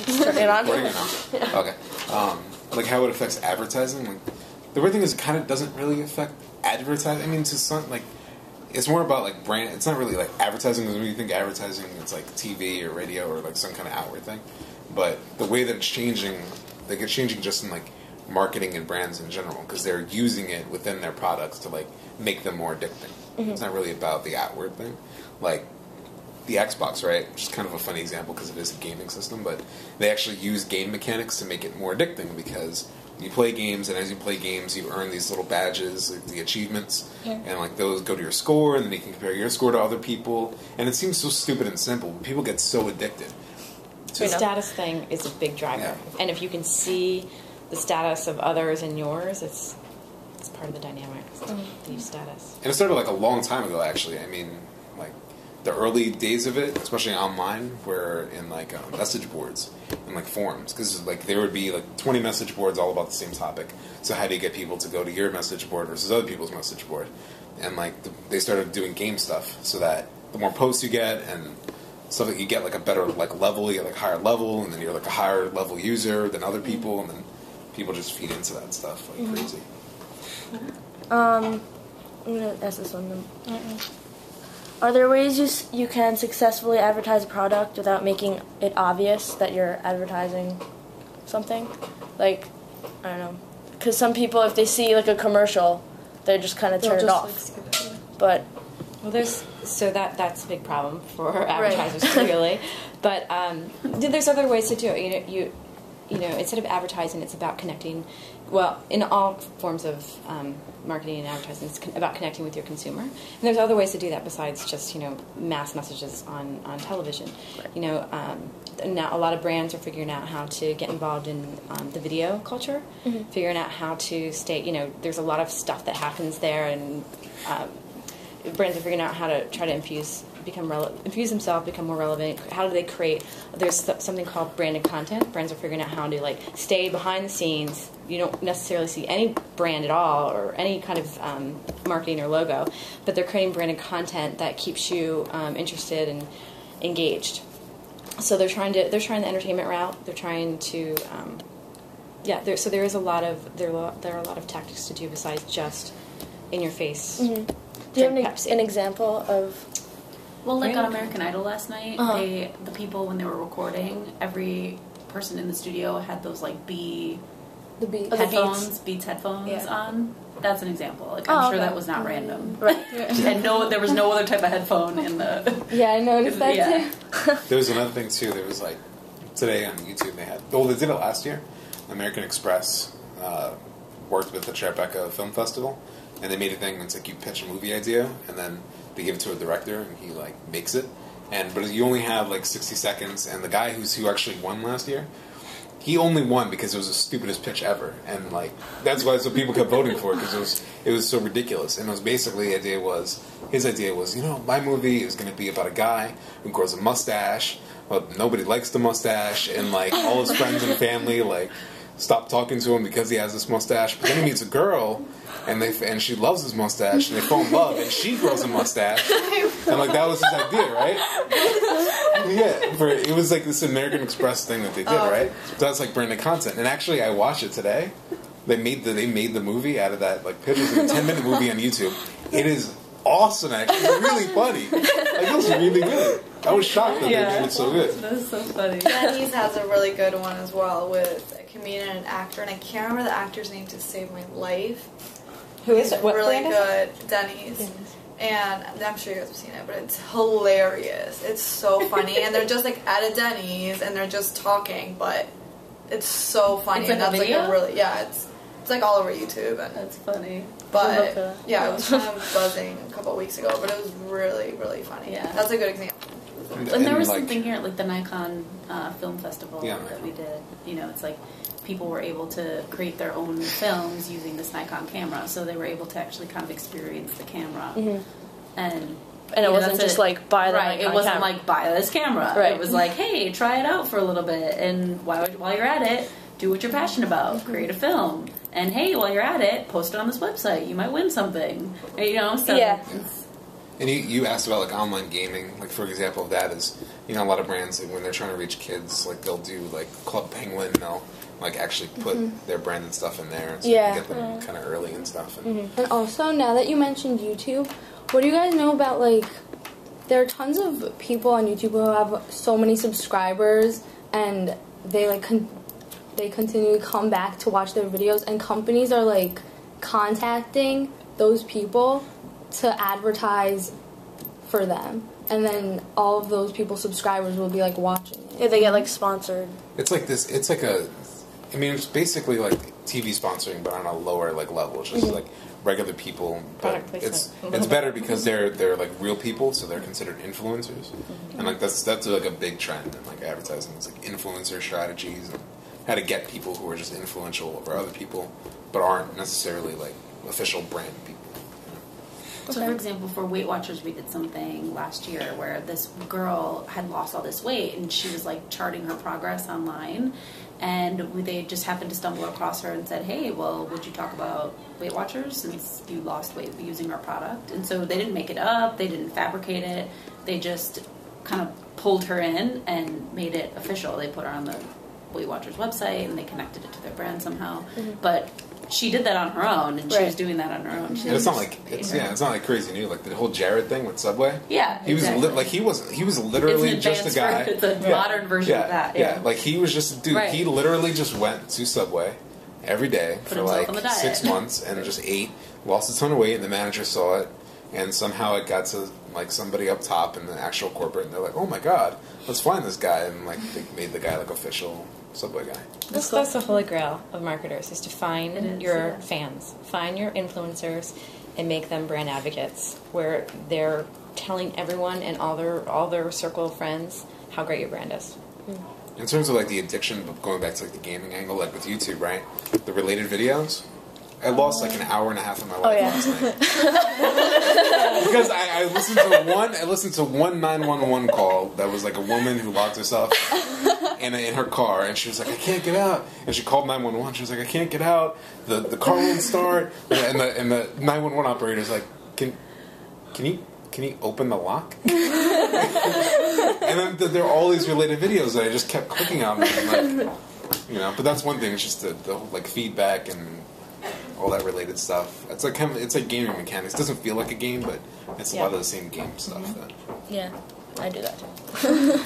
Turn it on. Yeah. Okay. Like how it affects advertising. Like the weird thing is, it kind of doesn't really affect advertising. I mean, to some like, it's more about like brand. It's not really like advertising. Because when you think advertising, it's like TV or radio or like some kind of outward thing. But the way that it's changing, like it's changing just in like marketing and brands in general, because they're using it within their products to like make them more addicting. It's not really about the outward thing. Like the Xbox, right? Which is kind of a funny example because it is a gaming system, but they actually use game mechanics to make it more addicting, because you play games, and as you play games, you earn these little badges, like the achievements, and like those go to your score, and then you can compare your score to other people. And it seems so stupid and simple, but people get so addicted. The status thing is a big driver, and if you can see the status of others and yours, it's part of the dynamic. The status. And it started like a long time ago, actually. I mean, like the early days of it, especially online, were in like message boards and like forums, because like there would be like 20 message boards all about the same topic. So how do you get people to go to your message board versus other people's message board? And like they started doing game stuff, so that the more posts you get and stuff, that you get like a better like level, you get like higher level, and then you're like a higher level user than other people, and then people just feed into that stuff like crazy. I'm gonna ask this one. Are there ways you can successfully advertise a product without making it obvious that you're advertising something? Like, I don't know, because some people, if they see like a commercial, they just kind of turn it off. But that's a big problem for advertisers, clearly. But there's other ways to do it. You know, instead of advertising, it's about connecting. Well, in all forms of marketing and advertising, it's about connecting with your consumer. And there's other ways to do that besides just, mass messages on television. Right. Now a lot of brands are figuring out how to get involved in the video culture, figuring out how to stay, there's a lot of stuff that happens there, and brands are figuring out how to try to infuse themselves, become more relevant. How do they create? There's something called branded content. Brands are figuring out how to like stay behind the scenes. You don't necessarily see any brand at all or any kind of marketing or logo, but they're creating branded content that keeps you interested and engaged. So they're trying the entertainment route. They're trying to so there are a lot of tactics to do besides just in your face. Do you have an example of? Well, like on American Idol last night, the people, when they were recording, every person in the studio had those like Beats headphones on. That's an example. Like I'm sure that was not random, right? And there was no other type of headphone in the. Yeah, I noticed that too. There was another thing too. There was like today on YouTube they did it last year. American Express worked with the Tribeca Film Festival, and they made a thing. It's like you pitch a movie idea, and then they give it to a director, and he like makes it. But you only have like 60 seconds. And the guy who actually won last year, he only won because it was the stupidest pitch ever, and like that's why so people kept voting for it, because it was so ridiculous. And it was basically his idea was my movie is going to be about a guy who grows a mustache, but nobody likes the mustache, and like all his friends and family like stop talking to him because he has this mustache. But then he meets a girl, and she loves his mustache, and they fall in love, and she grows a mustache, and like that was his idea, right? It was like this American Express thing that they did, right? So that's like branded content. And actually, I watched it today. They made the movie out of that like pitch. It's a 10-minute movie on YouTube. It is awesome, actually. It's really funny. Like, it was really good. I was shocked that they did it so good. That's so funny. Denny's has a really good one as well with a comedian and an actor, and I can't remember the actor's name to save my life. Who is it? What really brand good. Denny's. And I'm sure you guys have seen it, but it's hilarious. It's so funny. And they're just like at a Denny's and they're just talking, but it's so funny. It's like and that's a video? like a really it's like all over YouTube. And that's funny. But it was kind of buzzing a couple of weeks ago, but it was really, really funny. Yeah. That's a good example. And there was something here at like the Nikon Film Festival Yeah. that we did. It's like people were able to create their own films using this Nikon camera, so they were able to actually kind of experience the camera. And it wasn't just like buy the Nikon it wasn't camera. Like buy this camera. Right. It was like, hey, try it out for a little bit, and while you're at it, do what you're passionate about, create a film, and hey, while you're at it, post it on this website. You might win something. So Yeah, And you asked about like online gaming. Like for example of that is, you know, a lot of brands like, when they're trying to reach kids, like they'll do like Club Penguin. And they'll like actually put their branded stuff in there, so you can get them kind of early and stuff. And also, now that you mentioned YouTube, what do you guys know about like? There are tons of people on YouTube who have so many subscribers, and they like they continually come back to watch their videos, and companies are like contacting those people to advertise for them, and then all of those people's subscribers will be like watching it. Yeah, they get like sponsored. it's like this. It's like I mean, it's basically like TV sponsoring, but on a lower like level. It's just like regular people, but it's better because they're like real people, so they're considered influencers, and like that's like a big trend in like advertising. It's like influencer strategies and how to get people who are just influential over other people, but aren't necessarily like official brand people. So, for example, for Weight Watchers, we did something last year where this girl had lost all this weight, and she was like charting her progress online, and they just happened to stumble across her and said, "Hey, well, would you talk about Weight Watchers since you lost weight using our product?" And so they didn't make it up, they didn't fabricate it, they just kind of pulled her in and made it official. They put her on the Weight Watchers website, and they connected it to their brand somehow, but she did that on her own, and she was doing that on her own. And it's not like it's not like crazy new. Like the whole Jared thing with Subway. Yeah, he was he was literally just a guy. It's a modern version of that. Yeah, like he was just a dude. Right. He literally just went to Subway every day for like 6 months and just ate, lost a ton of weight, and the manager saw it, and somehow it got to like somebody up top in the actual corporate, and they're like, "Oh my god, let's find this guy," and like they made the guy like official Subway guy. That's the holy grail of marketers, is to find your fans, find your influencers, and make them brand advocates, where they're telling everyone and all their circle of friends how great your brand is. In terms of like the addiction, but going back to like the gaming angle, like with YouTube, right? The related videos. I lost like an hour and a half of my life last night because I listened to one 911 call that was like a woman who locked herself in her car, and she was like, "I can't get out," and she called 911. She was like, "I can't get out. The car won't start," and the 911 operator's like, "Can you open the lock?" And then there are all these related videos that I just kept clicking on, and like, you know. But that's one thing. It's just the like feedback and all that related stuff. It's like it's like gaming mechanics. It doesn't feel like a game, but it's a lot of the same game stuff. Yeah, I do that too.